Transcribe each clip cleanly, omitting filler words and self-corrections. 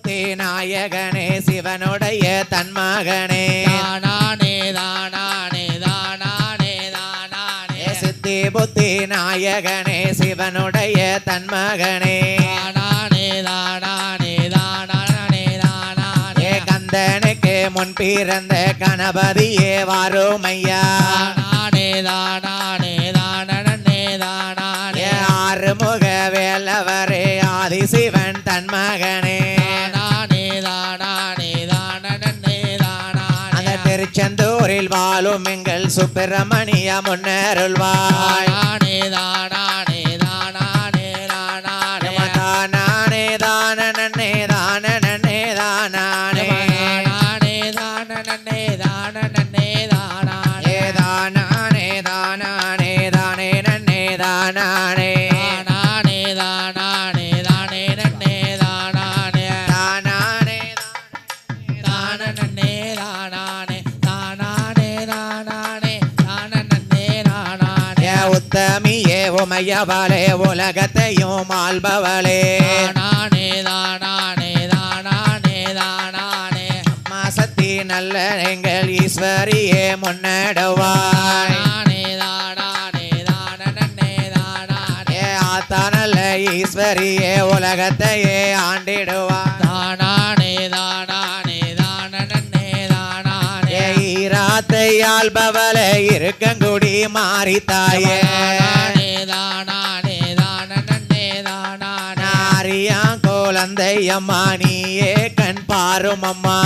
புத்தி நாயகனே சிவனுடைய தன்மகனே தானானே தானானே தானானே தானானே சித்தி புத்தி நாயகனே சிவனுடைய தன்மகனே தானானே தானானே தானானே தானானே கந்தனுக்கு முன் பிறந்த கணபதியே வாருமையா தானானே தானானே தானனே தானானே ஆறுமுக வேலவரே ஆதிசிவன் தன்மகனே தானானே தானானே தானனே தானானே அந்த திருச்செந்தூரில் வாழும் எங்கள் சுப்பிரமணிய முன்னருள்வாய் தானானே தானானே தானானே தானானே தானானே தானனே தானனே தானானே தானானே தானனே தானனே தானானே தானானே தானானே தானே நன்னே தானானே தானானே தானானே தானே நன்னே தானானே தானானே தானனே தானானே தானானே தானானே தானனே தானானே உத்தமியே உமையவளே உலகத்தையும் ஆள்பவளே தானானே தானானே தானானே தானானே மாசத்தி நல்ல எங்கள் ஈஸ்வரியே முன்னடுவாய் தானானே தானானே தானனே தானானே ஆத்தா நல்ல ஈஸ்வரியே உலகத்தையே ஆண்டிடுவாய் தானானே தானானே தானனே தானானே ஈராத்தை ஆள்பவளே இருக்கங்குடி மாறித்தாயே தானானே தானானே தானனே தானானே நாரியா கோலந்தை அம்மா நீயே கண் பாரும் அம்மா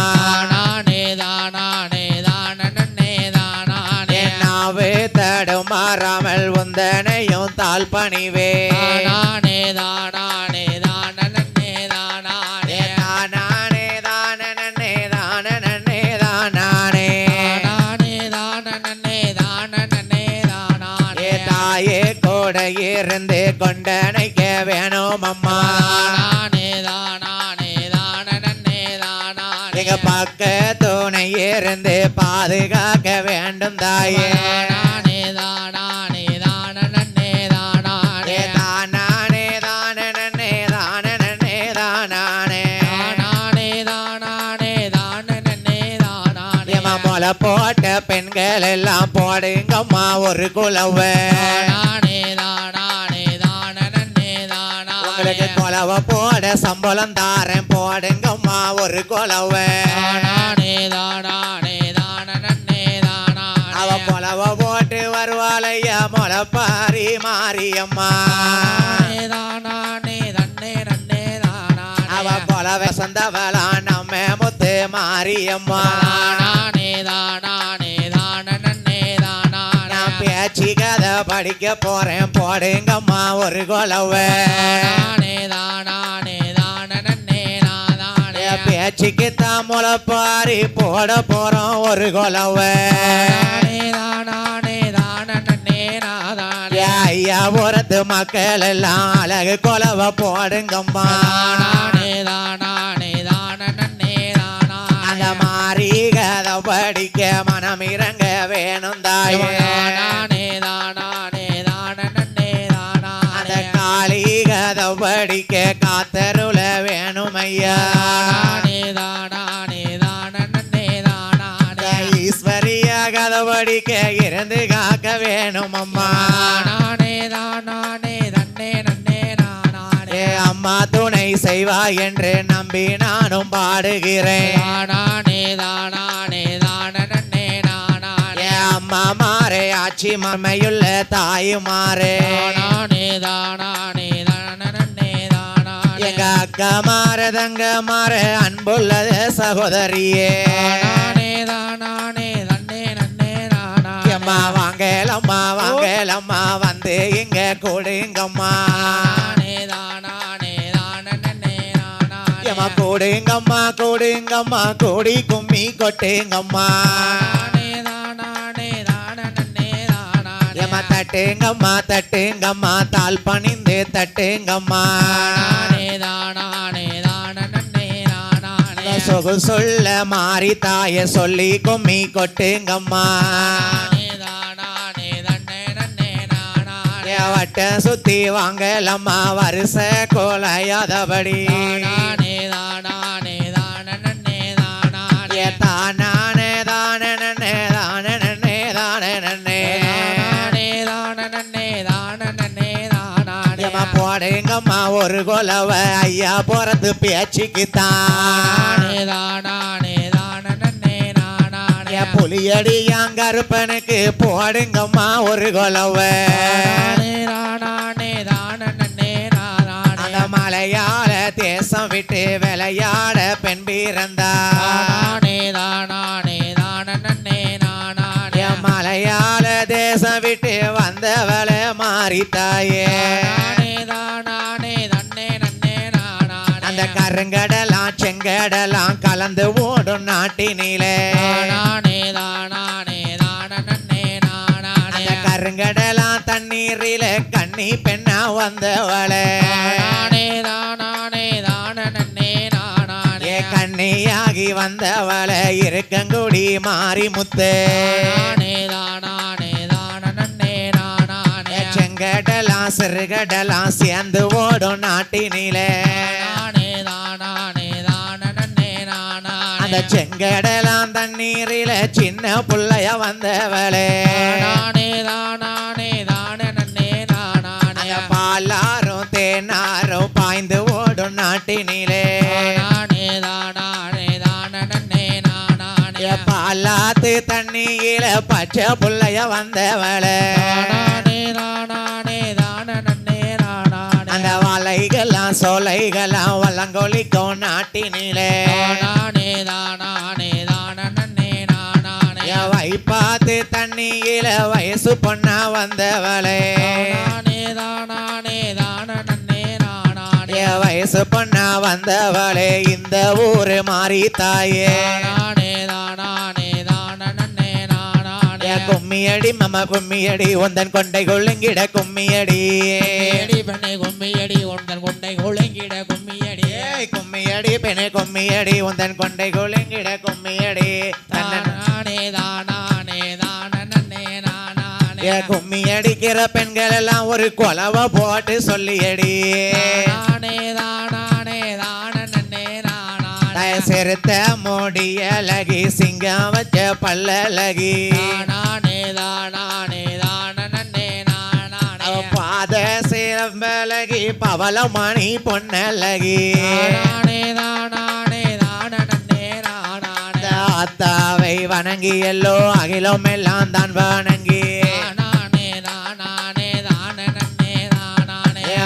தானானே தானானே தானனே தானானே நாவே தடுமாறாமல் உந்தனையும் தாழ் பணிவே தானானே தானானே தானனே தானானே தானானே தானனே தானனே தானானே தானானே தானனே தானனே தானானே தாயே கூட இருந்து கொண்டனைக்க வேணும் அம்மா தானானே தானானே தானனே தானானே எங்க பக்க துணை இருந்து பாதுகாக்க வேண்டும் தாயே தானானே தானானே தானனே தானானே தானானே தானனே தானனே தானானே தானானே தானானே தானனே தானானே முளை போட்ட பெண்கள் எல்லாம் போடுங்கம்மா ஒரு குலவை தானானே தானானே தானனே தானானே உங்களுக்கு குலவை போட சம்பளம் தாரேன் போடுங்கம்மா ஒரு குலவை தானானே தானானே தானனே தானானே அவ குலவை போட்டு வருவாளையா முளைப்பாரி மாரியம்மா தானானே தானானே தன்னே நன்னே தானானே அவ குலவை சொந்தவளா நம்ம முத்து மாரியம்மா தானானே தானானே தானனே தானானே நான் பேச்சு கதை படிக்க போறேன் போடுங்கம்மா ஒரு குலவை தானானே தானானே தானனே தானானே பேச்சுக்கு தான் முளைப்பாரி போட போறோம் ஒரு குலவை தானானே தானானே தானனே தானானே ஐயா உரத்து மக்கள் எல்லாம் அழகு குலவை போடுங்கம்மா தானானே தானானே தானனே தானானே அந்த மாறி கதை படிக்க மனம் இறங்க வேணும் தாயே தானானே தானானே தானனே தானானே அந்த காளி கதை படிக்க காத்தருள வேணும் ஐயா தானானே தானானே தானனே தானானே ஈஸ்வரியா கதை படிக்க இருந்து காக்க வேணும் அம்மா தானானே தானானே தன்னே நன்னே தானானே அம்மா துணை செய்வா என்று நம்பி நானும் பாடுகிறேன் தானானே தானானே தானனே தானானே அம்மா மாறே ஆட்சி மமையுள்ள தாயுமாறே தானானே தானானே தானனே தானானே எங்க அக்கா மாற தங்க மாற அன்புள்ளது சகோதரியே தானானே தானானே தன்னே நன்னே தானானே அம்மா வாங்கலம்மா வாங்கலம்மா வந்து இங்க கொடுங்கம்மா தானானே தானானே தானனே தானானே எம்மா கொடுங்கம்மா கொடுங்கம்மா கொடி கும்மி கொட்டுங்கம்மா தானானே தானானே தானனே தானானே எம்மா தட்டுங்கம்மா தட்டுங்கம்மா தாழ் பணிந்து தட்டுங்கம்மா தானானே தானானே தானனே தானானே சொகு சொல்ல மாறி தாய சொல்லி கும்மி கொட்டுங்கம்மா தானானே தானானே தன்னே நன்னே தானானே வட்ட சுத்தி வாங்கலம்மா வருஷ கோலையாதபடி தானானே தானானே போடுங்கம்மா ஒரு கொலவ ஐயா போறது பேச்சுக்குத்தான் புலியடி கருப்பனுக்கு போடுங்கம்மா ஒரு கொலவ அந்த மலையாள தேசம் விட்டு விளையாட பெண் பிறந்தார் மலையாள தேசம் விட்டு வந்தவளை மாறித்தாயே அந்த கருங்கடலாம் செங்கடலாம் கலந்து ஓடும் நாட்டினிலே அந்த கருங்கடலாம் தண்ணீரில கண்ணி பெண்ணா வந்தவளை கண்ணியாகி வந்தவளை இருக்கங்குடி மாறி முத்து செங்கடலாம் சிறுகடலாம் சேர்ந்து ஓடும் நாட்டினிலே அந்த செங்கடலாம் தண்ணீரில சின்ன புள்ளைய வந்தவளே பாலாரும் தேனாரும் பாய்ந்து ஓடும் நாட்டினிலே பாலாத்து தண்ணீரில பச்சை புள்ளைய வந்தவளே அந்த வலைகளாம் சோலைகளாம் வல்லங்கொலிக்கும் நாட்டினிலே வைப்பாத்து தண்ணீரில வயசு பொண்ணா வந்தவளே வயசு பொண்ணா வந்தவளே இந்த ஊரு மாறி தாயே கும்மியடி மம கும்மியடி உந்தன் கொண்டை கொள்ளுங்கிட கும்மியடி கும்மியடி உந்தன் கொண்டை கொள்ளுங்கிட கும்மியடி கும்மியடி பெண்ணே கும்மியடி உந்தன் கொண்டை கொள்ளுங்கிட கும்மியடி கும்மி அடிக்கிற பெண்கள் எல்லாம் ஒரு கொலவ போட்டு சொல்லியடி சிறுத்த முடியலகி சிங்கம் வச்ச பல்லலகி பாத சிறம்பலகி பவளமணி பொன்னலகி அத்தாவை வணங்கி எல்லோ அகிலம் எல்லாம் தான் வணங்கி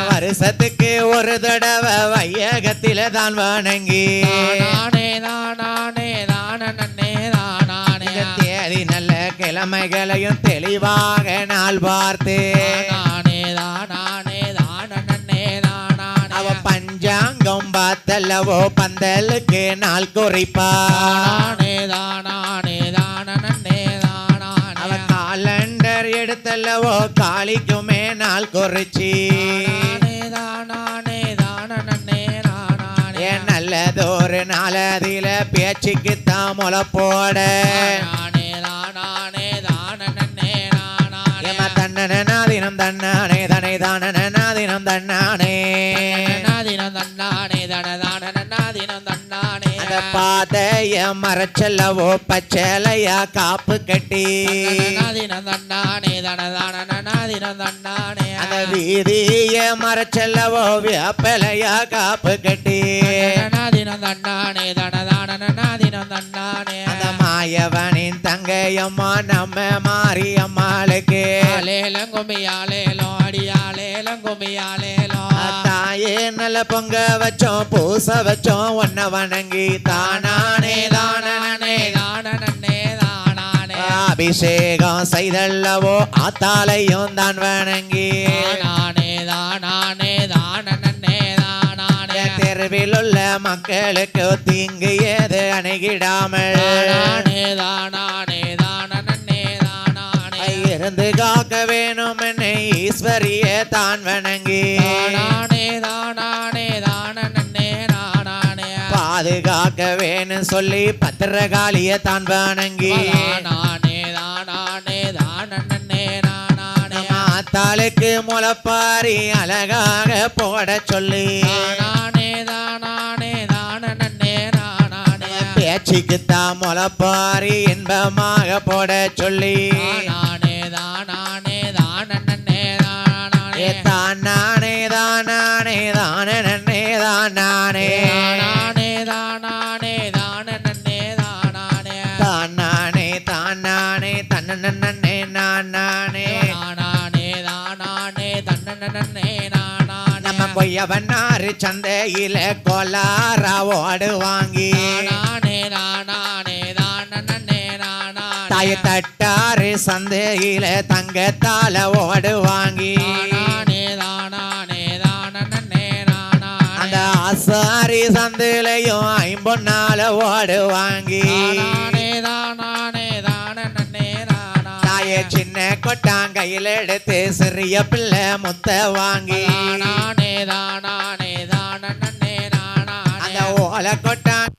வருஷத்துக்கு ஒரு தடவை வையகத்தில தான் வணங்கி தேதி நல்ல கிழமைகளையும் தெளிவாக நாள் பார்த்து அவ பஞ்சாங்கம் பார்த்தல்லவோ பந்தலுக்கு நாள் குறிப்பா அவ காலண்டர் எடுத்தல்லவோ காளிக்குமே நாள் குறிச்சி நல்லதொரு நாளதில பேச்சுக்குத்தான் முளை போட தன்னனாதினம் தன்னானே தனை தானனாதினம் தன்னானே அந்த பாதைய மரச்சல்லவோ பச்சலையா காப்பு கட்டி அந்த வீதிய மரச்சல்லவோ வேப்பலையா காப்பு கட்டி அந்த மாயவனின் தங்கையம்மா நம்ம மாரியம்மாளுக்கு தாயே நல்ல பொங்க வச்சோம் பூச வச்சோம் ஒன்ன வணங்கி தானானே தானே அபிஷேகம் செய்தல்லவோ ஆத்தாலையும் தான் வணங்கி தெருவில் உள்ள மக்களுக்கு தீங்கு ஏது அணுகிடாமல் இருந்து காக்க வேணும் என்னை ஈஸ்வரிய தான் வணங்கி பாதுகாக்க வேணும் சொல்லி பத்திரகாளிய தான் வணங்கி தாளுக்கு முளப்பாரி அழகாக போட சொல்லி பேச்சுக்குத்தான் முளப்பாரி இன்பமாக போட சொல்லி தானானே தானானே தானானே தானானே தானானே தானே தானானே தானானே தானானே தன்னே நானே தானானே தானானே தன்னே நானானே நம்ம கொய்யவனாறு சந்தையில கோலார ஓடு வாங்கி தானானே தானானே தானே நானானே தாய் தட்டாறு சந்தையில தங்கத்தால ஓடு வாங்கி தானானே தானானே தானே நானானே அந்த ஆசாரி சந்தையிலையும் ஐம்பொன்னால ஓடு வாங்கி தானானே தானானே தானே நானானே தாயை சின்ன கொட்டாங்கையில் எடுத்து சிறிய பிள்ளை முத்த வாங்கி தானானே தானானே தானே நானானே அந்த ஓலை கொட்டாங்க